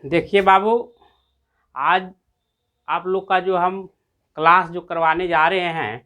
देखिए बाबू, आज आप लोग का जो हम क्लास जो करवाने जा रहे हैं,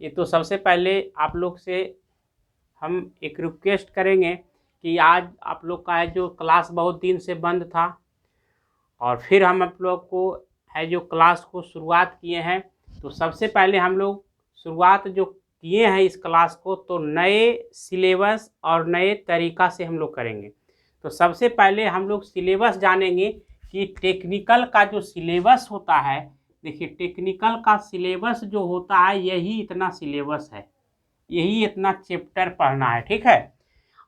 ये तो सबसे पहले आप लोग से हम एक रिक्वेस्ट करेंगे कि आज आप लोग का है जो क्लास बहुत दिन से बंद था और फिर हम आप लोग को है जो क्लास को शुरुआत किए हैं। तो सबसे पहले हम लोग शुरुआत जो किए हैं इस क्लास को, तो नए सिलेबस और नए तरीक़ा से हम लोग करेंगे। तो सबसे पहले हम लोग सिलेबस जानेंगे कि टेक्निकल का जो सिलेबस होता है, देखिए टेक्निकल का सिलेबस जो होता है यही इतना सिलेबस है, यही इतना चैप्टर पढ़ना है, ठीक है।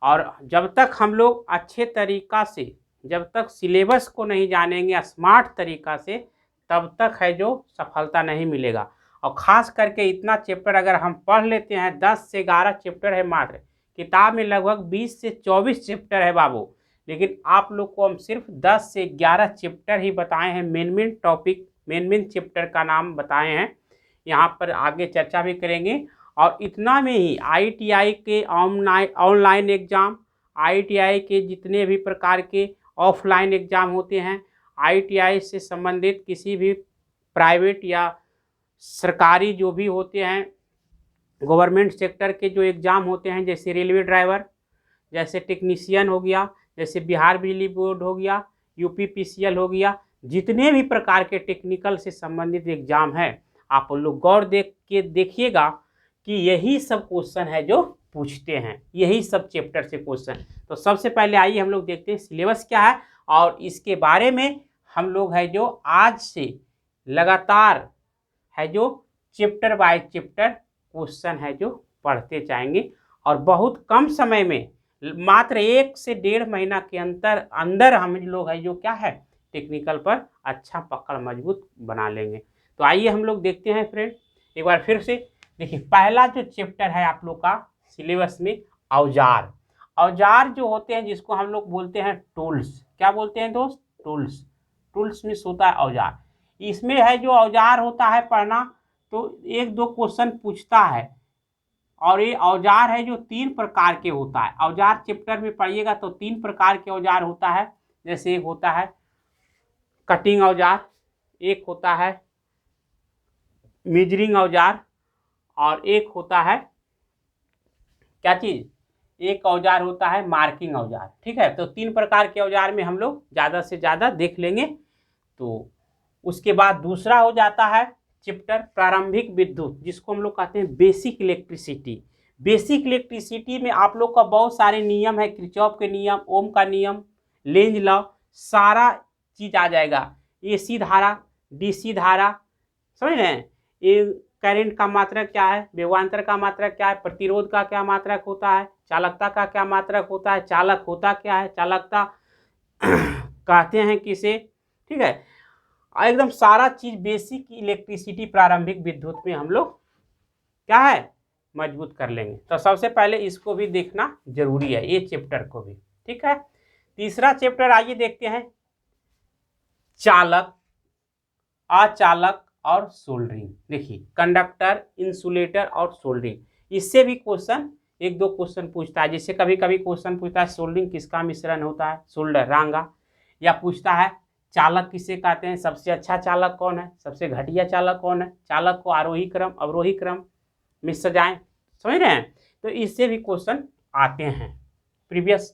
और जब तक हम लोग अच्छे तरीक़ा से, जब तक सिलेबस को नहीं जानेंगे स्मार्ट तरीक़ा से, तब तक है जो सफलता नहीं मिलेगा। और ख़ास करके इतना चैप्टर अगर हम पढ़ लेते हैं, 10 से 11 चैप्टर है मात्र, किताब में लगभग 20 से 24 चैप्टर है बाबू, लेकिन आप लोग को हम सिर्फ 10 से 11 चैप्टर ही बताए हैं। मेन टॉपिक, मेन चैप्टर का नाम बताए हैं, यहाँ पर आगे चर्चा भी करेंगे। और इतना में ही ITI के ऑनलाइन एग्ज़ाम, ITI के जितने भी प्रकार के ऑफलाइन एग्ज़ाम होते हैं, ITI से संबंधित किसी भी प्राइवेट या सरकारी जो भी होते हैं, गवर्नमेंट सेक्टर के जो एग्ज़ाम होते हैं, जैसे रेलवे ड्राइवर, जैसे टेक्नीशियन हो गया, जैसे बिहार बिजली बोर्ड हो गया, UPPCL हो गया, जितने भी प्रकार के टेक्निकल से संबंधित एग्ज़ाम है, आप लोग गौर देखिएगा कि यही सब क्वेश्चन है जो पूछते हैं, यही सब चैप्टर से क्वेश्चन। तो सबसे पहले आइए हम लोग देखते हैं सिलेबस क्या है, और इसके बारे में हम लोग है जो आज से लगातार है जो चैप्टर बाय चैप्टर क्वेश्चन है जो पढ़ते जाएंगे। और बहुत कम समय में, मात्र 1 से 1.5 महीना के अंदर हम लोग है जो क्या है टेक्निकल पर अच्छा पकड़ मजबूत बना लेंगे। तो आइए हम लोग देखते हैं फ्रेंड एक बार फिर से। देखिए पहला जो चैप्टर है आप लोग का सिलेबस में, औजार। औजार जो होते हैं जिसको हम लोग बोलते हैं टूल्स। क्या बोलते हैं दोस्त? टूल्स। टूल्स में होता है औजार। इसमें है जो औजार होता है पढ़ना, तो 1-2 क्वेश्चन पूछता है। और ये औजार है जो 3 प्रकार के होता है। औजार चैप्टर में पढ़िएगा तो 3 प्रकार के औजार होता है। जैसे एक होता है कटिंग औजार, एक होता है मेजरिंग औजार, और एक होता है क्या चीज़, एक औजार होता है मार्किंग औजार। ठीक है, तो 3 प्रकार के औजार में हम लोग ज़्यादा से ज़्यादा देख लेंगे। तो उसके बाद दूसरा हो जाता है चैप्टर प्रारंभिक विद्युत, जिसको हम लोग कहते हैं बेसिक इलेक्ट्रिसिटी। बेसिक इलेक्ट्रिसिटी में आप लोग का बहुत सारे नियम है, किरचॉफ के नियम, ओम का नियम, लेंज लॉ, सारा चीज़ आ जाएगा। AC धारा, DC धारा, समझ रहे हैं, ये करंट का मात्रक क्या है, विभवांतर का मात्रक क्या है, प्रतिरोध का क्या मात्रक होता है, चालकता का क्या मात्रक होता है, चालक होता क्या है, चालकता कहते हैं किसे। ठीक है, एकदम सारा चीज बेसिक इलेक्ट्रिसिटी प्रारंभिक विद्युत में हम लोग क्या है मजबूत कर लेंगे। तो सबसे पहले इसको भी देखना जरूरी है, ये चैप्टर को भी। ठीक है, तीसरा चैप्टर आइए देखते हैं, चालक, अचालक और सोल्डरिंग। देखिए कंडक्टर, इंसुलेटर और सोल्डरिंग, इससे भी क्वेश्चन 1-2 क्वेश्चन पूछता है। जैसे कभी कभी क्वेश्चन पूछता है सोल्डरिंग किसका मिश्रण होता है, सोल्डर, रांगा। या पूछता है चालक किसे कहते हैं, सबसे अच्छा चालक कौन है, सबसे घटिया चालक कौन है, चालक को आरोही क्रम अवरोही क्रम में सजाएं। समझ रहे हैं, तो इससे भी क्वेश्चन आते हैं। प्रीवियस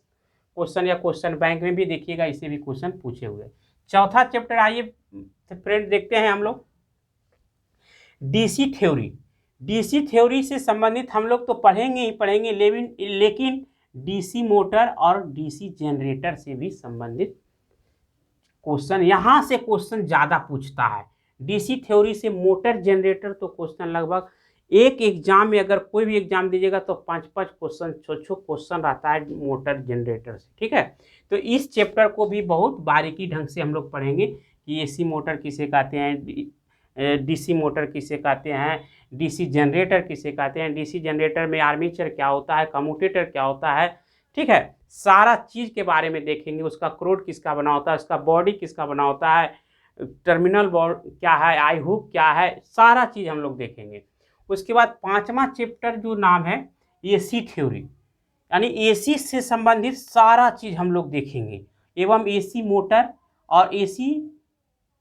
क्वेश्चन या क्वेश्चन बैंक में भी देखिएगा, इससे भी क्वेश्चन पूछे हुए। चौथा चैप्टर आइए फ्रेंड देखते हैं हम लोग, DC थ्योरी। DC थ्योरी से संबंधित हम लोग तो पढ़ेंगे ही पढ़ेंगे, लेकिन DC मोटर और DC जनरेटर से भी संबंधित क्वेश्चन, यहाँ से क्वेश्चन ज़्यादा पूछता है। DC थ्योरी से मोटर जनरेटर तो क्वेश्चन लगभग एक एग्जाम में, अगर कोई भी एग्जाम दीजिएगा तो 5-5 क्वेश्चन, 6-6 क्वेश्चन रहता है मोटर जनरेटर से। ठीक है, तो इस चैप्टर को भी बहुत बारीकी ढंग से हम लोग पढ़ेंगे कि AC मोटर किसे कहते हैं, DC मोटर किसे कहते हैं, DC जनरेटर किसे कहते हैं, DC जनरेटर में आर्मेचर क्या होता है, कम्यूटेटर क्या होता है। ठीक है, सारा चीज़ के बारे में देखेंगे, उसका क्रोड किसका बना होता है, उसका बॉडी किसका बना होता है, टर्मिनल बॉड क्या है, आई हुक क्या है, सारा चीज़ हम लोग देखेंगे। उसके बाद 5वां चैप्टर जो नाम है AC थ्योरी, यानी AC से संबंधित सारा चीज़ हम लोग देखेंगे। एवं एसी मोटर और एसी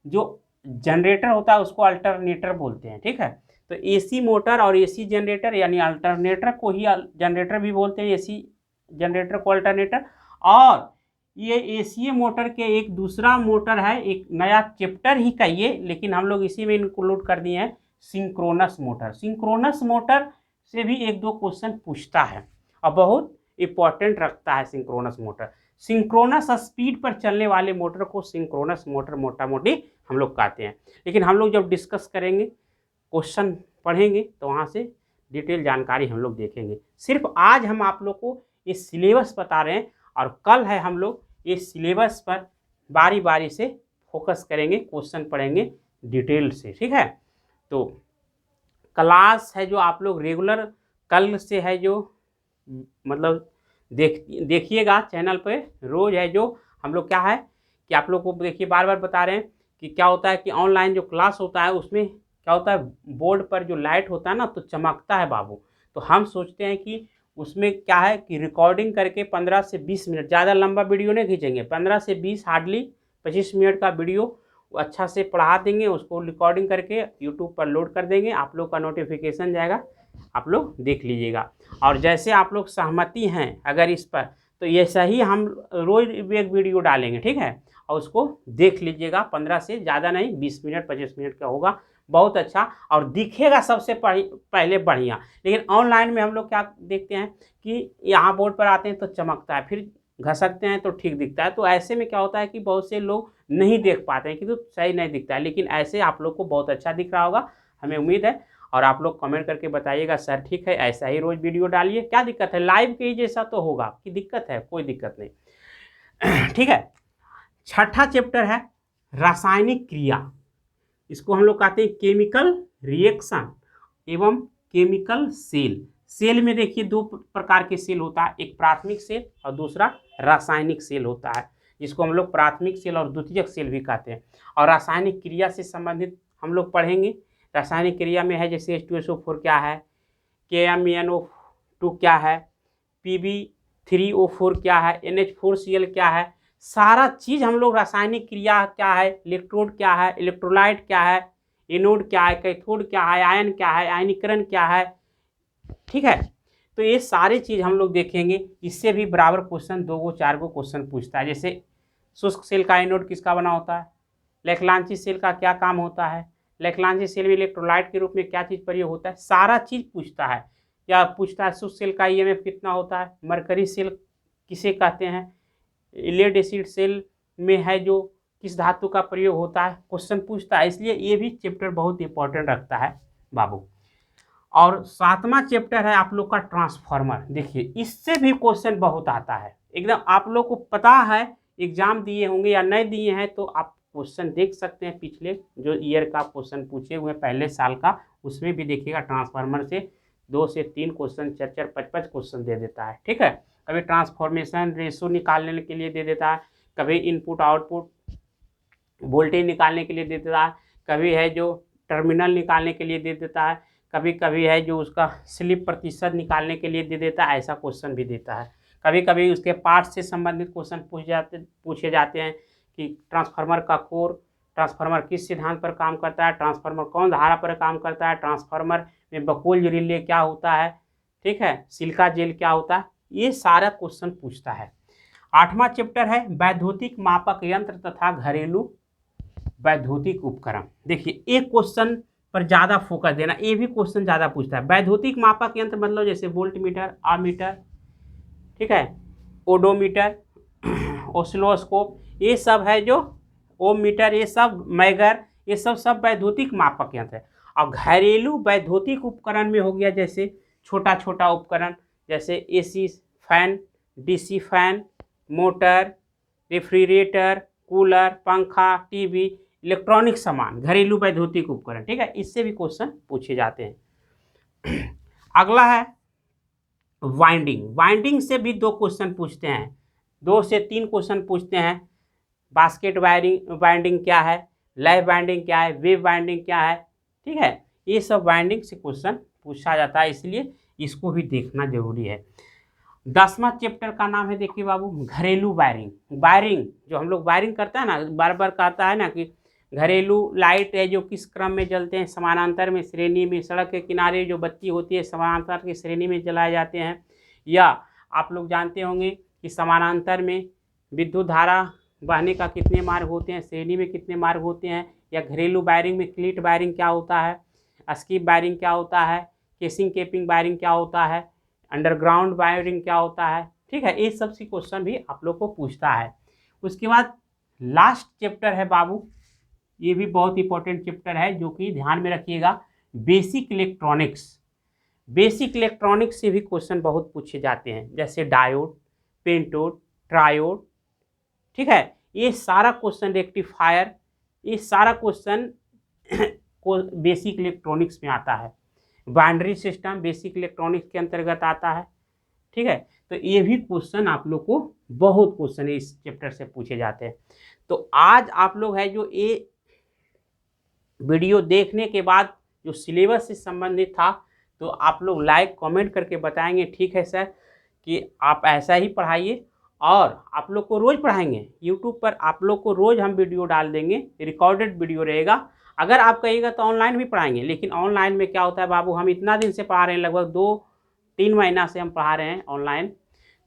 जो जनरेटर होता है उसको अल्टरनेटर बोलते हैं। ठीक है, तो एसी मोटर और एसी जनरेटर यानी अल्टरनेटर को ही जनरेटर भी बोलते हैं, एसी जनरेटर को अल्टरनेटर। और ये एसी मोटर के एक दूसरा मोटर है, एक नया चैप्टर ही कहिए, लेकिन हम लोग इसी में इंक्लूड कर दिए हैं, सिंक्रोनस मोटर। सिंक्रोनस मोटर से भी एक दो क्वेश्चन पूछता है और बहुत इंपॉर्टेंट रखता है सिंक्रोनस मोटर। सिंक्रोनस स्पीड पर चलने वाले मोटर को सिंक्रोनस मोटर मोटा मोटी हम लोग कहते हैं। लेकिन हम लोग जब डिस्कस करेंगे, क्वेश्चन पढ़ेंगे, तो वहाँ से डिटेल जानकारी हम लोग देखेंगे। सिर्फ आज हम आप लोग को ये सिलेबस बता रहे हैं और कल है हम लोग इस सिलेबस पर बारी बारी से फोकस करेंगे, क्वेश्चन पढ़ेंगे डिटेल से। ठीक है, तो क्लास है जो आप लोग रेगुलर कल से है जो मतलब देखिएगा चैनल पे रोज़ है जो हम लोग क्या है कि आप लोग को देखिए बार बार बता रहे हैं कि क्या होता है कि ऑनलाइन जो क्लास होता है उसमें क्या होता है, बोर्ड पर जो लाइट होता है ना तो चमकता है बाबू। तो हम सोचते हैं कि उसमें क्या है कि रिकॉर्डिंग करके 15 से 20 मिनट, ज़्यादा लंबा वीडियो नहीं खींचेंगे, 15 से 20 हार्डली 25 मिनट का वीडियो अच्छा से पढ़ा देंगे, उसको रिकॉर्डिंग करके यूट्यूब पर लोड कर देंगे, आप लोग का नोटिफिकेशन जाएगा, आप लोग देख लीजिएगा। और जैसे आप लोग सहमति हैं अगर इस पर, तो ऐसा ही हम रोज़ एक वीडियो डालेंगे। ठीक है, और उसको देख लीजिएगा, 15 से ज़्यादा नहीं, 20 मिनट 25 मिनट का होगा, बहुत अच्छा और दिखेगा सबसे पहले बढ़िया। लेकिन ऑनलाइन में हम लोग क्या देखते हैं कि यहाँ बोर्ड पर आते हैं तो चमकता है, फिर घसकते हैं तो ठीक दिखता है। तो ऐसे में क्या होता है कि बहुत से लोग नहीं देख पाते हैं कि तो सही नहीं दिखता है, लेकिन ऐसे आप लोग को बहुत अच्छा दिख रहा होगा, हमें उम्मीद है। और आप लोग कमेंट करके बताइएगा सर ठीक है, ऐसा ही रोज़ वीडियो डालिए, क्या दिक्कत है, लाइव के ही जैसा तो होगा, कि दिक्कत है, कोई दिक्कत नहीं। ठीक है, छठा चैप्टर है रासायनिक क्रिया, इसको हम लोग कहते हैं केमिकल रिएक्शन एवं केमिकल सेल। सेल में देखिए दो प्रकार के सेल होता है, एक प्राथमिक सेल और दूसरा रासायनिक सेल होता है, जिसको हम लोग प्राथमिक सेल और द्वितीयक सेल भी कहते हैं। और रासायनिक क्रिया से संबंधित हम लोग पढ़ेंगे। रासायनिक क्रिया में है जैसे H2SO4 क्या है, KMnO2 क्या है, Pb3O4 क्या है, NH4Cl क्या है, सारा चीज़ हम लोग रासायनिक क्रिया क्या है, इलेक्ट्रोड क्या है, इलेक्ट्रोलाइट क्या है, एनोड क्या है, कैथोड क्या है, आयन क्या है, आयनीकरण क्या है। ठीक है, तो ये सारी चीज़ हम लोग देखेंगे। इससे भी बराबर क्वेश्चन 2 गो 4 गो क्वेश्चन पूछता है। जैसे शुष्क सेल का एनोड किसका बना होता है, लेखलांची सेल का क्या काम होता है, लेखलांची सेल में इलेक्ट्रोलाइट के रूप में क्या चीज़ प्रयोग होता है, सारा चीज़ पूछता है। या पूछता है शुष्क सेल का EMF कितना होता है, मरकरी सेल किसे कहते हैं, लेड एसिड सेल में है जो किस धातु का प्रयोग होता है, क्वेश्चन पूछता है। इसलिए ये भी चैप्टर बहुत इंपॉर्टेंट रखता है बाबू। और 7वां चैप्टर है आप लोग का ट्रांसफार्मर। देखिए इससे भी क्वेश्चन बहुत आता है, एकदम आप लोग को पता है, एग्जाम दिए होंगे या नहीं दिए हैं तो आप क्वेश्चन देख सकते हैं, पिछले जो ईयर का क्वेश्चन पूछे हुए पहले साल का, उसमें भी देखिएगा ट्रांसफार्मर से 2 से 3 क्वेश्चन, 4-4 5-5 क्वेश्चन दे देता है। ठीक है, कभी ट्रांसफॉर्मेशन रेशो निकालने के लिए दे देता है, कभी इनपुट आउटपुट वोल्टेज निकालने के लिए दे देता है, कभी है जो टर्मिनल निकालने के लिए दे देता है, कभी कभी है जो उसका स्लिप प्रतिशत निकालने के लिए दे देता है, ऐसा क्वेश्चन भी देता है। कभी कभी उसके पार्ट से संबंधित क्वेश्चन पूछे जाते हैं कि ट्रांसफार्मर का कोर, ट्रांसफार्मर किस सिद्धांत पर काम करता है, ट्रांसफार्मर कौन धारा पर काम करता है, ट्रांसफार्मर में बकोल रिले क्या होता है, ठीक है, सिलिका जेल क्या होता है, ये सारा क्वेश्चन पूछता है। 8वां चैप्टर है वैद्युतिक मापक यंत्र तथा घरेलू वैद्युतिक उपकरण। देखिए एक क्वेश्चन पर ज़्यादा फोकस देना, ये भी क्वेश्चन ज़्यादा पूछता है। वैद्युतिक मापक यंत्र मतलब जैसे वोल्ट मीटर, आमीटर, ठीक है, ओडोमीटर, ऑसिलोस्कोप, ये सब है जो ओम मीटर, ये सब मैगर, ये सब वैद्युतिक मापक यंत्र है। और घरेलू वैद्युतिक उपकरण में हो गया जैसे छोटा छोटा उपकरण, जैसे AC fan, DC fan, motor, refrigerator, cooler, पंखा, टीवी, इलेक्ट्रॉनिक सामान, घरेलू वैद्युतिक उपकरण। ठीक है, इससे भी क्वेश्चन पूछे जाते हैं। अगला है वाइंडिंग। वाइंडिंग से भी 2 क्वेश्चन पूछते हैं, 2 से 3 क्वेश्चन पूछते हैं। बास्केट वाइंडिंग क्या है, लैब वाइंडिंग क्या है, वेव वाइंडिंग क्या है, ठीक है, ये सब वाइंडिंग से क्वेश्चन पूछा जाता है, इसलिए इसको भी देखना जरूरी है। 10वां चैप्टर का नाम है, देखिए बाबू, घरेलू वायरिंग। वायरिंग जो हम लोग वायरिंग करते हैं ना, बार बार कहता है ना कि घरेलू लाइट है जो किस क्रम में जलते हैं, समानांतर में, श्रेणी में। सड़क के किनारे जो बत्ती होती है समानांतर की श्रेणी में जलाए जाते हैं। या आप लोग जानते होंगे कि समानांतर में विद्युत धारा बहने का कितने मार्ग होते हैं, श्रेणी में कितने मार्ग होते हैं। या घरेलू वायरिंग में क्लीट वायरिंग क्या होता है, स्कीप वायरिंग क्या होता है, केसिंग केपिंग वायरिंग क्या होता है, अंडरग्राउंड वायरिंग क्या होता है। ठीक है, ये सब सी क्वेश्चन भी आप लोग को पूछता है। उसके बाद लास्ट चैप्टर है बाबू, ये भी बहुत इंपॉर्टेंट चैप्टर है जो कि ध्यान में रखिएगा, बेसिक इलेक्ट्रॉनिक्स। बेसिक इलेक्ट्रॉनिक्स से भी क्वेश्चन बहुत पूछे जाते हैं, जैसे डायोड, पेंटोड, ट्रायोड। ठीक है, ये सारा क्वेश्चन, रेक्टिफायर, ये सारा क्वेश्चन को बेसिक इलेक्ट्रॉनिक्स में आता है। बाइनरी सिस्टम बेसिक इलेक्ट्रॉनिक्स के अंतर्गत आता है। ठीक है, तो ये भी क्वेश्चन आप लोग को, बहुत क्वेश्चन इस चैप्टर से पूछे जाते हैं। तो आज आप लोग है जो ये वीडियो देखने के बाद जो सिलेबस से संबंधित था, तो आप लोग लाइक कमेंट करके बताएंगे ठीक है सर कि आप ऐसा ही पढ़ाइए, और आप लोग को रोज़ पढ़ाएंगे। यूट्यूब पर आप लोग को रोज़ हम वीडियो डाल देंगे, रिकॉर्डेड वीडियो रहेगा। अगर आप कहिएगा तो ऑनलाइन भी पढ़ाएंगे, लेकिन ऑनलाइन में क्या होता है बाबू, हम इतना दिन से पढ़ा रहे हैं, लगभग 2-3 महीना से हम पढ़ा रहे हैं ऑनलाइन।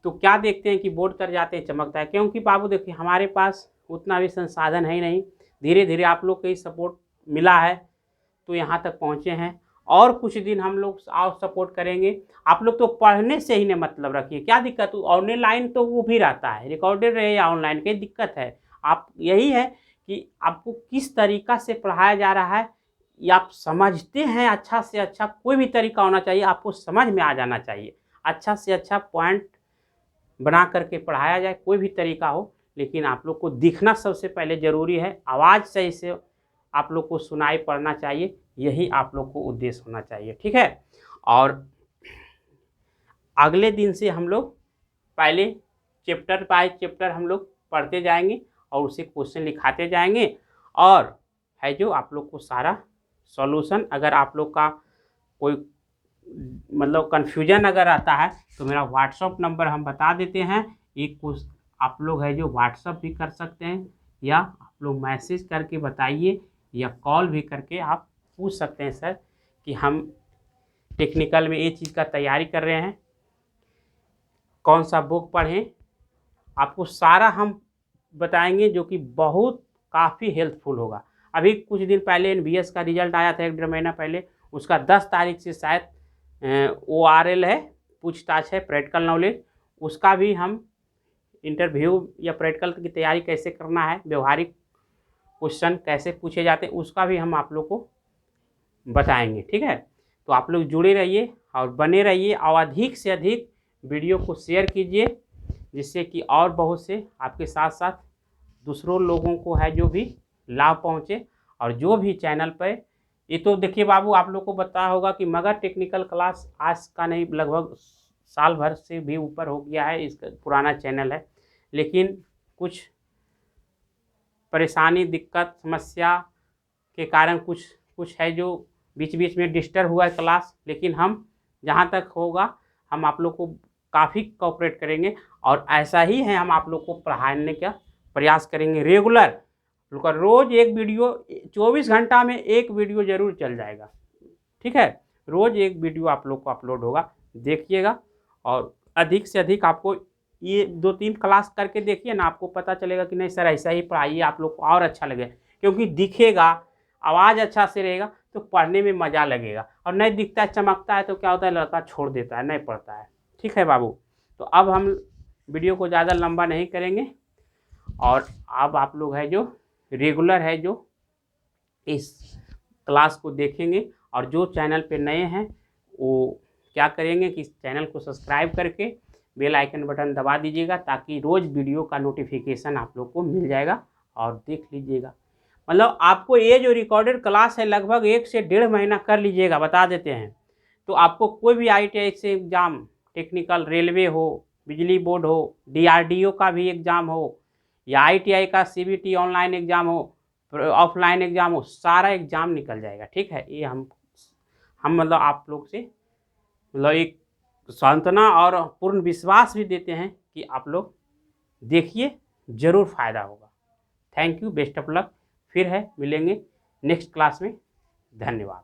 तो क्या देखते हैं कि बोर्ड कर जाते हैं, चमकता है, क्योंकि बाबू देखिए हमारे पास उतना भी संसाधन है ही नहीं। धीरे धीरे आप लोग का ही सपोर्ट मिला है तो यहाँ तक पहुँचे हैं, और कुछ दिन हम लोग और सपोर्ट करेंगे। आप लोग तो पढ़ने से ही ने मतलब रखिए, क्या दिक्कत, ऑनलाइन तो वो भी रहता है, रिकॉर्डेड रहे या ऑनलाइन, कोई दिक्कत है। आप यही है कि आपको किस तरीक़ा से पढ़ाया जा रहा है, या आप समझते हैं, अच्छा से अच्छा कोई भी तरीका होना चाहिए, आपको समझ में आ जाना चाहिए। अच्छा से अच्छा पॉइंट बना करके पढ़ाया जाए, कोई भी तरीका हो, लेकिन आप लोग को दिखना सबसे पहले ज़रूरी है। आवाज़ सही से आप लोग को सुनाई पड़ना चाहिए, यही आप लोग को उद्देश्य होना चाहिए। ठीक है, और अगले दिन से हम लोग पहले चैप्टर बाय चैप्टर हम लोग पढ़ते जाएंगे और उसे क्वेश्चन लिखाते जाएंगे, और है जो आप लोग को सारा सॉल्यूशन, अगर आप लोग का कोई मतलब कन्फ्यूजन अगर आता है तो मेरा व्हाट्सअप नंबर हम बता देते हैं। एक कुछ आप लोग है जो व्हाट्सअप भी कर सकते हैं, या आप लोग मैसेज करके बताइए, या कॉल भी करके आप पूछ सकते हैं सर कि हम टेक्निकल में ये चीज़ का तैयारी कर रहे हैं, कौन सा बुक पढ़ें। आपको सारा हम बताएंगे जो कि बहुत काफ़ी हेल्पफुल होगा। अभी कुछ दिन पहले NVS का रिजल्ट आया था, 1-1.5 महीना पहले, उसका 10 तारीख से शायद ORL है, पूछताछ है, प्रैक्टिकल नॉलेज, उसका भी हम इंटरव्यू या प्रैक्टिकल की तैयारी कैसे करना है, व्यवहारिक क्वेश्चन कैसे पूछे जाते हैं, उसका भी हम आप लोग को बताएंगे। ठीक है, तो आप लोग जुड़े रहिए और बने रहिए, और अधिक से अधिक वीडियो को शेयर कीजिए, जिससे कि और बहुत से आपके साथ साथ दूसरों लोगों को है जो भी लाभ पहुँचे। और जो भी चैनल पर, ये तो देखिए बाबू आप लोग को पता होगा कि मगध टेक्निकल क्लास आज का नहीं, लगभग साल भर से भी ऊपर हो गया है, इसका पुराना चैनल है, लेकिन कुछ परेशानी, दिक्कत, समस्या के कारण कुछ है जो बीच बीच में डिस्टर्ब हुआ है क्लास, लेकिन हम जहाँ तक होगा हम आप लोग को काफ़ी कोऑपरेट करेंगे, और ऐसा ही है हम आप लोग को पढ़ाने का प्रयास करेंगे रेगुलर। रोज़ एक वीडियो, 24 घंटा में एक वीडियो ज़रूर चल जाएगा। ठीक है, रोज़ एक वीडियो आप लोग को अपलोड होगा, देखिएगा, और अधिक से अधिक आपको ये 2-3 क्लास करके देखिए ना, आपको पता चलेगा कि नहीं सर ऐसा ही पढ़ाइए, आप लोग को और अच्छा लगेगा, क्योंकि दिखेगा, आवाज़ अच्छा से रहेगा तो पढ़ने में मज़ा लगेगा। और नहीं दिखता है, चमकता है, तो क्या होता है, लड़का छोड़ देता है, नहीं पढ़ता है। ठीक है बाबू, तो अब हम वीडियो को ज़्यादा लंबा नहीं करेंगे, और अब आप लोग है जो रेगुलर है जो इस क्लास को देखेंगे, और जो चैनल पे नए हैं वो क्या करेंगे कि इस चैनल को सब्सक्राइब करके बेल आइकन बटन दबा दीजिएगा, ताकि रोज़ वीडियो का नोटिफिकेशन आप लोग को मिल जाएगा और देख लीजिएगा। मतलब आपको ये जो रिकॉर्डेड क्लास है लगभग 1 से 1.5 महीना कर लीजिएगा, बता देते हैं। तो आपको कोई भी ITI से एग्ज़ाम, टेक्निकल, रेलवे हो, बिजली बोर्ड हो, DRDO का भी एग्ज़ाम हो, या ITI का CBT ऑनलाइन एग्ज़ाम हो, ऑफलाइन एग्ज़ाम हो, सारा एग्ज़ाम निकल जाएगा। ठीक है, ये हम मतलब आप लोग से मतलब एक सांत्वना और पूर्ण विश्वास भी देते हैं कि आप लोग देखिए, ज़रूर फ़ायदा होगा। Thank you, best of luck. फिर है मिलेंगे नेक्स्ट क्लास में। धन्यवाद।